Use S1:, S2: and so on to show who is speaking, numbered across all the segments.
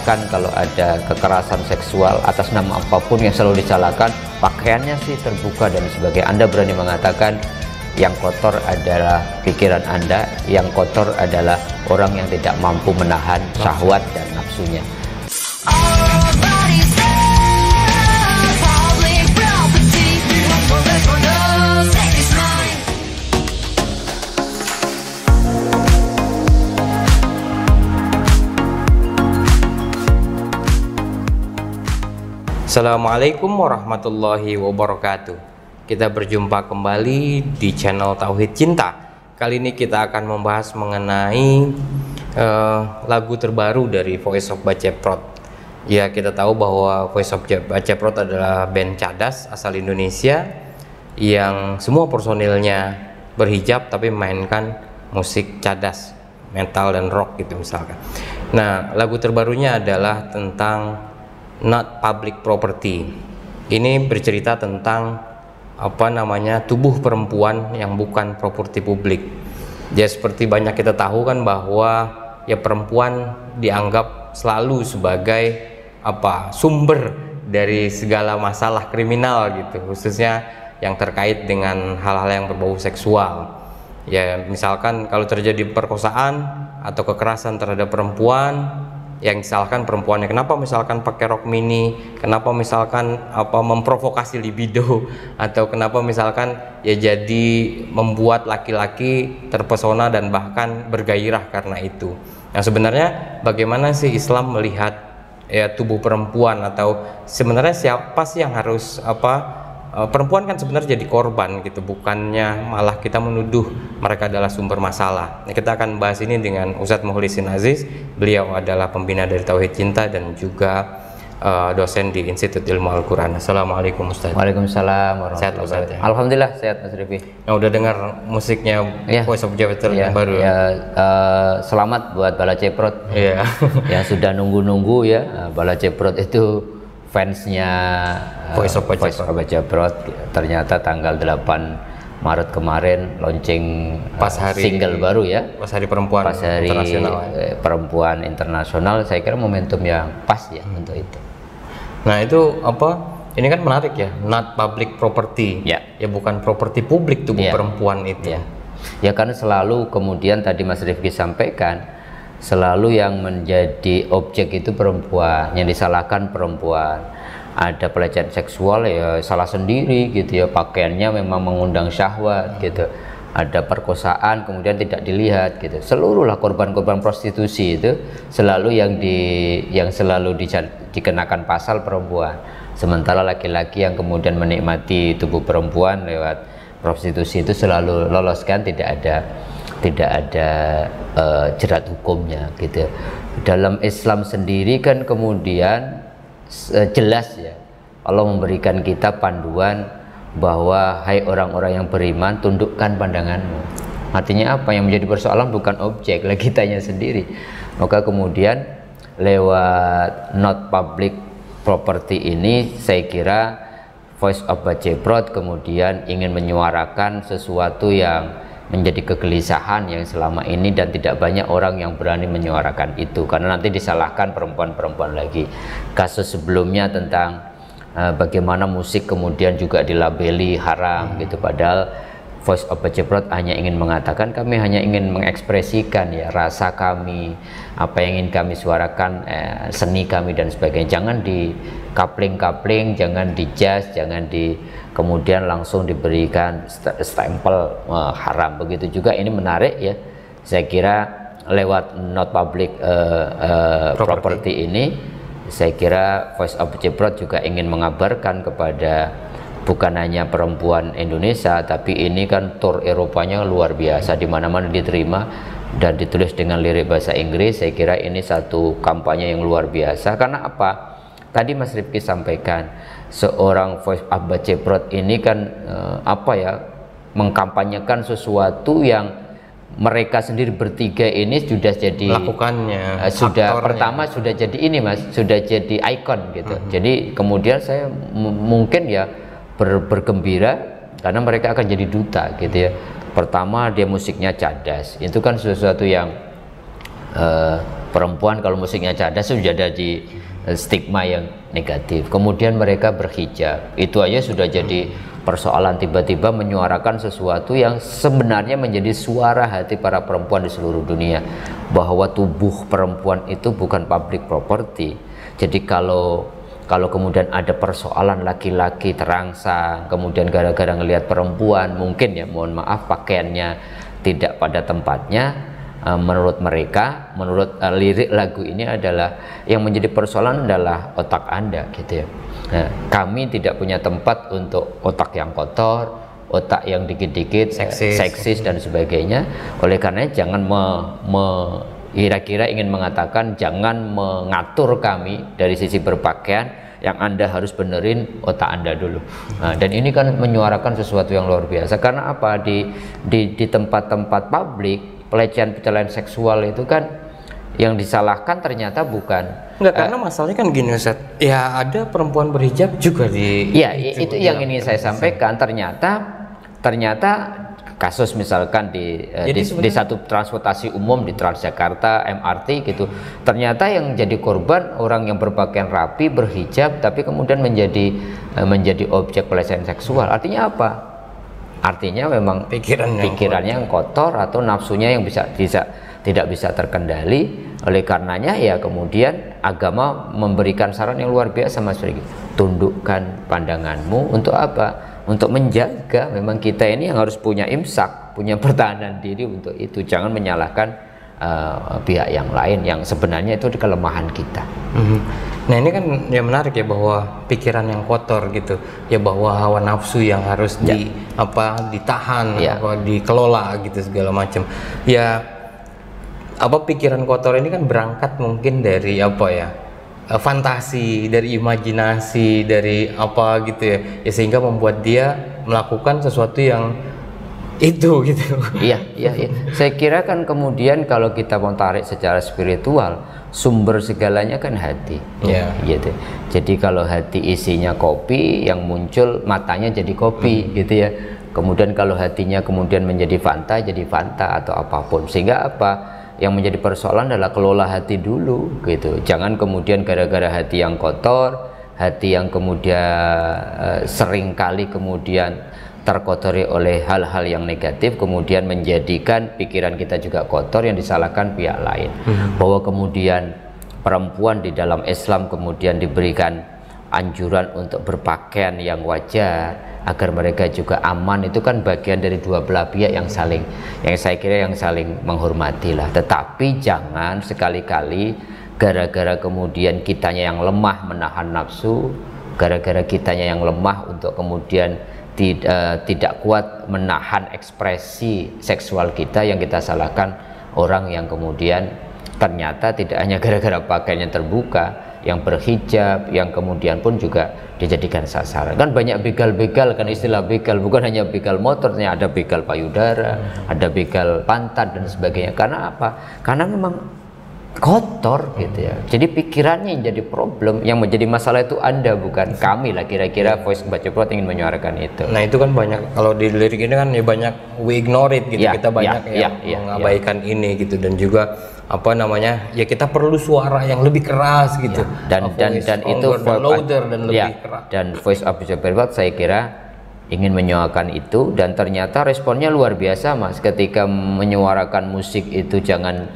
S1: bahkan kalau ada kekerasan seksual atas nama apapun yang selalu disalahkan, pakaiannya sih terbuka dan sebagainya. Anda berani mengatakan yang kotor adalah pikiran Anda, yang kotor adalah orang yang tidak mampu menahan syahwat dan nafsunya.
S2: Assalamualaikum warahmatullahi wabarakatuh. Kita berjumpa kembali di channel Tauhid Cinta. Kali ini kita akan membahas mengenai lagu terbaru dari Voice of Baceprot. Ya, kita tahu bahwa Voice of Baceprot adalah band cadas asal Indonesia yang semua personilnya berhijab tapi memainkan musik cadas, metal dan rock gitu misalkan. Nah, lagu terbarunya adalah tentang Not Public Property. Ini bercerita tentang tubuh perempuan yang bukan properti publik. Ya, seperti banyak kita tahu kan bahwa ya perempuan dianggap selalu sebagai sumber dari segala masalah kriminal gitu, khususnya yang terkait dengan hal-hal yang berbau seksual. Ya, misalkan kalau terjadi perkosaan atau kekerasan terhadap perempuan, yang disalahkan perempuannya, kenapa misalkan pakai rok mini, kenapa misalkan memprovokasi libido, atau kenapa misalkan ya jadi membuat laki-laki terpesona dan bahkan bergairah karena itu. Nah, sebenarnya bagaimana sih Islam melihat ya tubuh perempuan, atau sebenarnya siapa sih yang harus perempuan kan sebenarnya jadi korban gitu, bukannya malah kita menuduh mereka adalah sumber masalah. Nah, kita akan bahas ini dengan Ustadz Mukhlisin Aziz. Beliau adalah pembina dari Tauhid Cinta dan juga dosen di Institut Ilmu Al-Quran. Assalamualaikum Ustadz.
S1: Waalaikumsalam warahmatullahi wabarakatuh. Alhamdulillah sehat Mas Rifi.
S2: Nah, udah dengar musiknya ya, Voice of Baceprot yang baru
S1: ya? Selamat buat Baceprot ya. Yang sudah nunggu-nunggu ya. Baceprot itu fansnya Voice of Baceprot. Ternyata tanggal 8 Maret kemarin launching
S2: pas hari
S1: single baru ya,
S2: pas hari perempuan,
S1: pas hari
S2: internasional.
S1: Perempuan internasional. Saya kira momentum yang pas ya untuk itu.
S2: Nah, itu ini kan menarik ya, not public property ya, bukan properti publik tubuh perempuan itu
S1: ya, karena selalu kemudian tadi Mas Rifki sampaikan, selalu yang menjadi objek itu perempuan, yang disalahkan perempuan. Ada pelecehan seksual ya salah sendiri gitu ya, pakaiannya memang mengundang syahwat gitu. Ada perkosaan kemudian tidak dilihat gitu. Seluruhlah korban-korban prostitusi itu selalu yang selalu dikenakan pasal perempuan. Sementara laki-laki yang kemudian menikmati tubuh perempuan lewat prostitusi itu selalu lolos, kan tidak ada jerat hukumnya gitu. Dalam Islam sendiri kan kemudian jelas ya, Allah memberikan kita panduan bahwa hai orang-orang yang beriman, tundukkan pandanganmu. Artinya apa? Yang menjadi persoalan bukan objek lah, kitanya sendiri. Maka kemudian lewat not public property ini saya kira Voice of Baceprot kemudian ingin menyuarakan sesuatu yang menjadi kegelisahan yang selama ini, dan tidak banyak orang yang berani menyuarakan itu karena nanti disalahkan perempuan-perempuan lagi. Kasus sebelumnya tentang bagaimana musik kemudian juga dilabeli haram gitu, padahal Voice of Baceprot hanya ingin mengatakan, kami hanya ingin mengekspresikan ya rasa kami, apa yang ingin kami suarakan, seni kami dan sebagainya. Jangan di kapling-kapling, jangan di judge, jangan kemudian langsung diberikan stempel haram. Begitu juga ini menarik ya, saya kira lewat not public property ini, saya kira Voice of Baceprot juga ingin mengabarkan kepada bukan hanya perempuan Indonesia, tapi ini kan tour Eropanya luar biasa, di mana-mana diterima dan ditulis dengan lirik bahasa Inggris. Saya kira ini satu kampanye yang luar biasa. Karena apa? Tadi Mas Rifki sampaikan, seorang Voice of Baceprot ini kan mengkampanyekan sesuatu yang mereka sendiri bertiga ini sudah jadi
S2: melakukannya,
S1: pertama sudah jadi ini Mas, sudah jadi ikon gitu. Jadi kemudian saya mungkin ya bergembira karena mereka akan jadi duta gitu ya. Pertama dia musiknya cadas, itu kan sesuatu yang perempuan kalau musiknya cadas sudah ada di stigma yang negatif. Kemudian mereka berhijab, itu aja sudah jadi persoalan, tiba-tiba menyuarakan sesuatu yang sebenarnya menjadi suara hati para perempuan di seluruh dunia, bahwa tubuh perempuan itu bukan public property. Jadi kalau kemudian ada persoalan laki-laki terangsang, kemudian gara-gara ngelihat perempuan mungkin ya, mohon maaf, pakaiannya tidak pada tempatnya, menurut mereka, menurut lirik lagu ini adalah yang menjadi persoalan adalah otak Anda gitu ya. Nah, kami tidak punya tempat untuk otak yang kotor, otak yang dikit-dikit seksis dan sebagainya. Oleh karena jangan kira-kira ingin mengatakan jangan mengatur kami dari sisi berpakaian, yang Anda harus benerin otak Anda dulu. Nah, dan ini kan menyuarakan sesuatu yang luar biasa. Karena apa? Di tempat-tempat publik, pelecehan seksual itu kan yang disalahkan ternyata bukan.
S2: Enggak, karena masalahnya kan gini Ustaz, ya ada perempuan berhijab juga di
S1: ya itu yang ingin saya sampaikan. Ternyata kasus misalkan di satu transportasi umum di Transjakarta, MRT gitu, ternyata yang jadi korban orang yang berpakaian rapi, berhijab, tapi kemudian menjadi objek pelecehan seksual. Artinya apa? Artinya memang pikirannya yang kotor atau nafsunya yang tidak bisa terkendali. Oleh karenanya ya kemudian agama memberikan saran yang luar biasa, Mas Riki. Tundukkan pandanganmu untuk apa? Untuk menjaga, memang kita ini yang harus punya imsak, punya pertahanan diri untuk itu. Jangan menyalahkan pihak yang lain yang sebenarnya itu di kelemahan kita.
S2: Nah ini kan ya menarik ya, bahwa pikiran yang kotor gitu ya, bahwa hawa nafsu yang harus ditahan, dikelola gitu segala macam ya. Pikiran kotor ini kan berangkat mungkin dari fantasi, dari imajinasi, dari gitu ya, sehingga membuat dia melakukan sesuatu yang itu gitu.
S1: Iya. Saya kira kan kemudian kalau kita mau tarik secara spiritual, sumber segalanya kan hati. Gitu. Jadi kalau hati isinya kopi, yang muncul matanya jadi kopi gitu ya. Kemudian kalau hatinya kemudian menjadi Fanta, jadi Fanta atau apapun. Sehingga yang menjadi persoalan adalah kelola hati dulu gitu. Jangan kemudian gara-gara hati yang kotor, hati yang kemudian seringkali kemudian terkotori oleh hal-hal yang negatif, kemudian menjadikan pikiran kita juga kotor yang disalahkan pihak lain. Bahwa kemudian perempuan di dalam Islam kemudian diberikan anjuran untuk berpakaian yang wajar agar mereka juga aman, itu kan bagian dari dua belah pihak yang saya kira yang saling menghormati lah. Tetapi jangan sekali-kali gara-gara kemudian kitanya yang lemah menahan nafsu, gara-gara kitanya yang lemah untuk kemudian tidak kuat menahan ekspresi seksual kita, yang kita salahkan orang yang kemudian ternyata tidak hanya gara-gara pakaiannya terbuka, yang berhijab, yang kemudian pun juga dijadikan sasaran. Kan banyak begal-begal, kan istilah begal, bukan hanya begal motornya, ada begal payudara, ada begal pantat dan sebagainya. Karena apa? Karena memang kotor gitu ya. Jadi pikirannya yang jadi problem, yang menjadi masalah itu Anda, bukan kami lah. Kira-kira Voice Baca Prot ingin menyuarakan itu.
S2: Nah itu kan banyak, kalau di lirik ini kan ya banyak we ignore it gitu, kita banyak mengabaikan ini gitu, dan juga ya kita perlu suara yang lebih keras gitu,
S1: dan itu
S2: louder dan lebih keras.
S1: Dan Voice of Baca Prot saya kira ingin menyuarakan itu, dan ternyata responnya luar biasa, Mas. Ketika menyuarakan musik itu jangan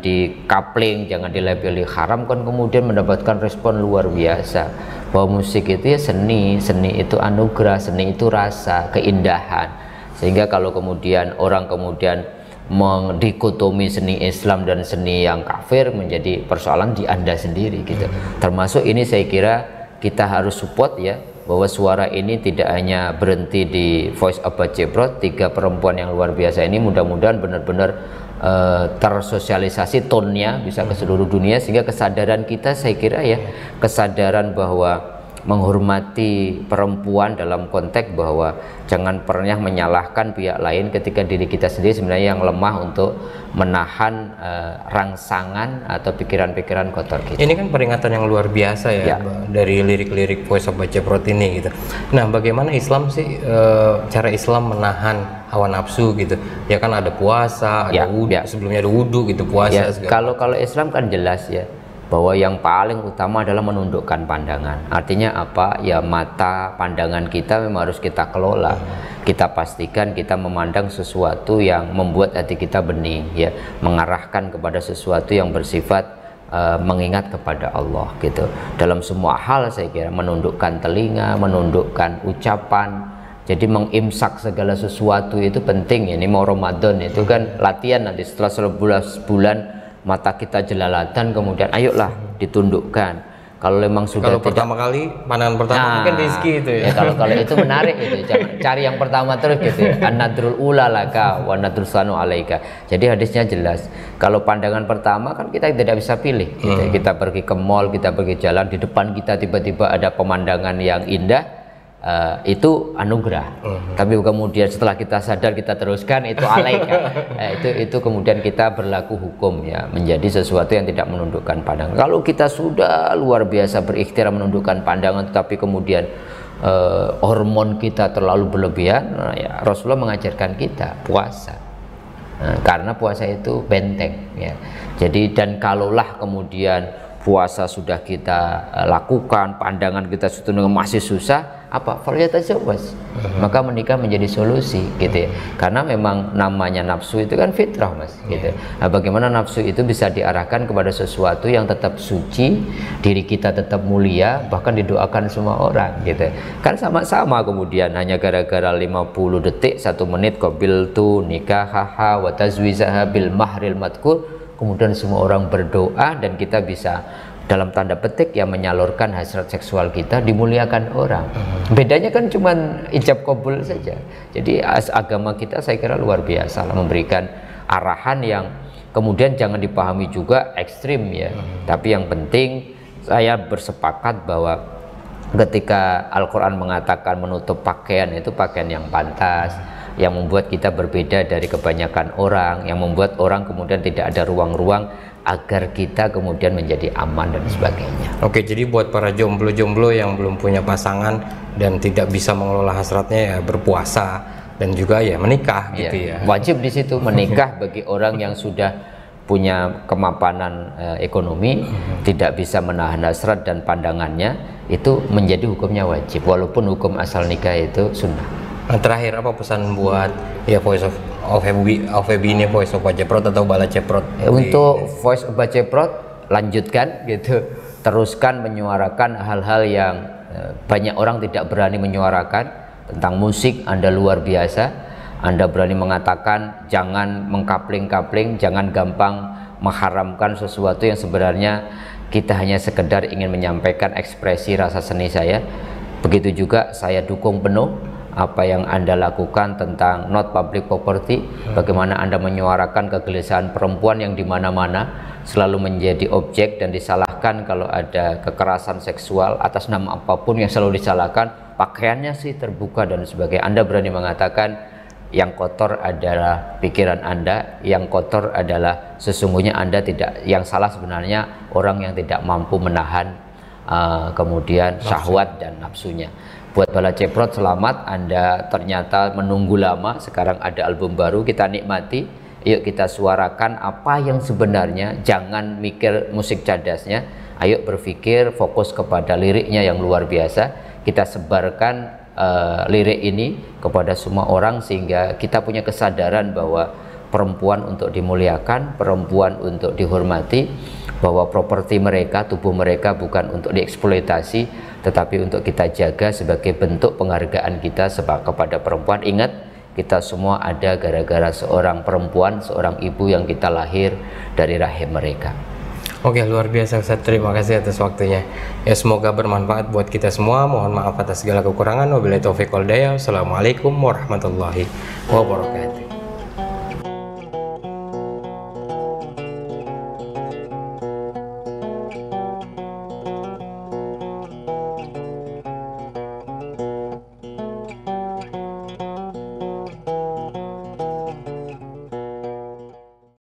S1: di-coupling, jangan dilabeli haram, kan kemudian mendapatkan respon luar biasa. Bahwa musik itu ya seni itu anugerah, seni itu rasa, keindahan. Sehingga kalau kemudian orang kemudian mendikotomi seni Islam dan seni yang kafir, menjadi persoalan di Anda sendiri gitu. Termasuk ini saya kira kita harus support ya, bahwa suara ini tidak hanya berhenti di Voice of Baca Prot. 3 perempuan yang luar biasa ini mudah-mudahan benar-benar tersosialisasi tonnya bisa ke seluruh dunia, sehingga kesadaran kita, saya kira ya, kesadaran bahwa menghormati perempuan dalam konteks bahwa jangan pernah menyalahkan pihak lain ketika diri kita sendiri sebenarnya yang lemah untuk menahan rangsangan atau pikiran-pikiran kotor kita.
S2: Ini kan peringatan yang luar biasa ya, dari lirik-lirik Voice of Baceprot ini gitu. Nah, bagaimana Islam sih cara Islam menahan hawa nafsu gitu? Ya kan ada puasa, ada wudu, sebelumnya ada wudu gitu, puasa.
S1: Kalau Islam kan jelas ya, bahwa yang paling utama adalah menundukkan pandangan. Artinya apa? Ya mata pandangan kita memang harus kita kelola. Kita pastikan kita memandang sesuatu yang membuat hati kita bening, ya, mengarahkan kepada sesuatu yang bersifat mengingat kepada Allah gitu. Dalam semua hal saya kira menundukkan telinga, menundukkan ucapan. Jadi mengimsak segala sesuatu itu penting. Ini mau Ramadan itu kan latihan, nanti setelah 11 bulan mata kita jelalatan, kemudian ayolah ditundukkan. Kalau memang sudah
S2: pertama kali pandangan pertama mungkin rezeki itu ya.
S1: Kalau itu menarik itu, jangan cari yang pertama terus gitu ya. An-nadrul ula laka wa nadrul sanu alaika. Jadi hadisnya jelas. Kalau pandangan pertama kan kita tidak bisa pilih gitu. Kita pergi ke mall, kita pergi jalan, di depan kita tiba-tiba ada pemandangan yang indah. Itu anugerah, tapi kemudian setelah kita sadar kita teruskan itu alaika. Itu kemudian kita berlaku hukum ya, menjadi sesuatu yang tidak menundukkan pandangan. Kalau kita sudah luar biasa berikhtiar menundukkan pandangan, tetapi kemudian hormon kita terlalu berlebihan, ya Rasulullah mengajarkan kita puasa. Karena puasa itu benteng ya. Jadi dan kalaulah kemudian puasa sudah kita lakukan, pandangan kita sudah masih susah, apa? Falyatazawwaj. Maka menikah menjadi solusi gitu ya. Karena memang namanya nafsu itu kan fitrah Mas gitu. Nah, bagaimana nafsu itu bisa diarahkan kepada sesuatu yang tetap suci, diri kita tetap mulia, bahkan didoakan semua orang gitu. Kan sama-sama kemudian hanya gara-gara 50 detik 1 menit qabiltu nikahaha wa tazwijaha bil mahril madkur, kemudian semua orang berdoa dan kita bisa dalam tanda petik yang menyalurkan hasrat seksual kita, dimuliakan orang. Bedanya kan cuman ijab kabul saja. Jadi agama kita saya kira luar biasa lah, memberikan arahan yang kemudian jangan dipahami juga ekstrim ya. Tapi yang penting saya bersepakat bahwa ketika Al-Quran mengatakan menutup pakaian itu pakaian yang pantas, yang membuat kita berbeda dari kebanyakan orang, yang membuat orang kemudian tidak ada ruang-ruang agar kita kemudian menjadi aman dan sebagainya.
S2: Oke, jadi buat para jomblo-jomblo yang belum punya pasangan dan tidak bisa mengelola hasratnya, ya berpuasa dan juga ya menikah gitu ya.
S1: Wajib di situ menikah bagi orang yang sudah punya kemapanan ekonomi, tidak bisa menahan hasrat dan pandangannya, itu menjadi hukumnya wajib, walaupun hukum asal nikah itu sunnah.
S2: Nah, terakhir apa pesan buat ya Voice of FEB ini, Voice of Baceprot atau Balaceprot?
S1: Untuk Voice of Baceprot lanjutkan gitu, teruskan menyuarakan hal-hal yang banyak orang tidak berani menyuarakan. Tentang musik Anda luar biasa, Anda berani mengatakan jangan mengkapling-kapling, jangan gampang mengharamkan sesuatu yang sebenarnya kita hanya sekedar ingin menyampaikan ekspresi rasa seni saya. Begitu juga saya dukung penuh apa yang Anda lakukan tentang not public property, bagaimana Anda menyuarakan kegelisahan perempuan yang dimana-mana selalu menjadi objek dan disalahkan kalau ada kekerasan seksual atas nama apapun yang selalu disalahkan, pakaiannya sih terbuka dan sebagainya. Anda berani mengatakan yang kotor adalah pikiran Anda, yang kotor adalah sesungguhnya Anda tidak, yang salah sebenarnya orang yang tidak mampu menahan kemudian syahwat dan nafsunya. Buat Balaceprot selamat, Anda ternyata menunggu lama, sekarang ada album baru, kita nikmati. Yuk kita suarakan apa yang sebenarnya, jangan mikir musik cadasnya, ayo berpikir fokus kepada liriknya yang luar biasa. Kita sebarkan lirik ini kepada semua orang sehingga kita punya kesadaran bahwa perempuan untuk dimuliakan, perempuan untuk dihormati, bahwa properti mereka, tubuh mereka bukan untuk dieksploitasi, tetapi untuk kita jaga sebagai bentuk penghargaan kita kepada perempuan. Ingat, kita semua ada gara-gara seorang perempuan, seorang ibu yang kita lahir dari rahim mereka.
S2: Oke, luar biasa Ustaz, terima kasih atas waktunya. Ya, semoga bermanfaat buat kita semua. Mohon maaf atas segala kekurangan. Wabillahi taufiq wal hidayah. Assalamualaikum warahmatullahi wabarakatuh.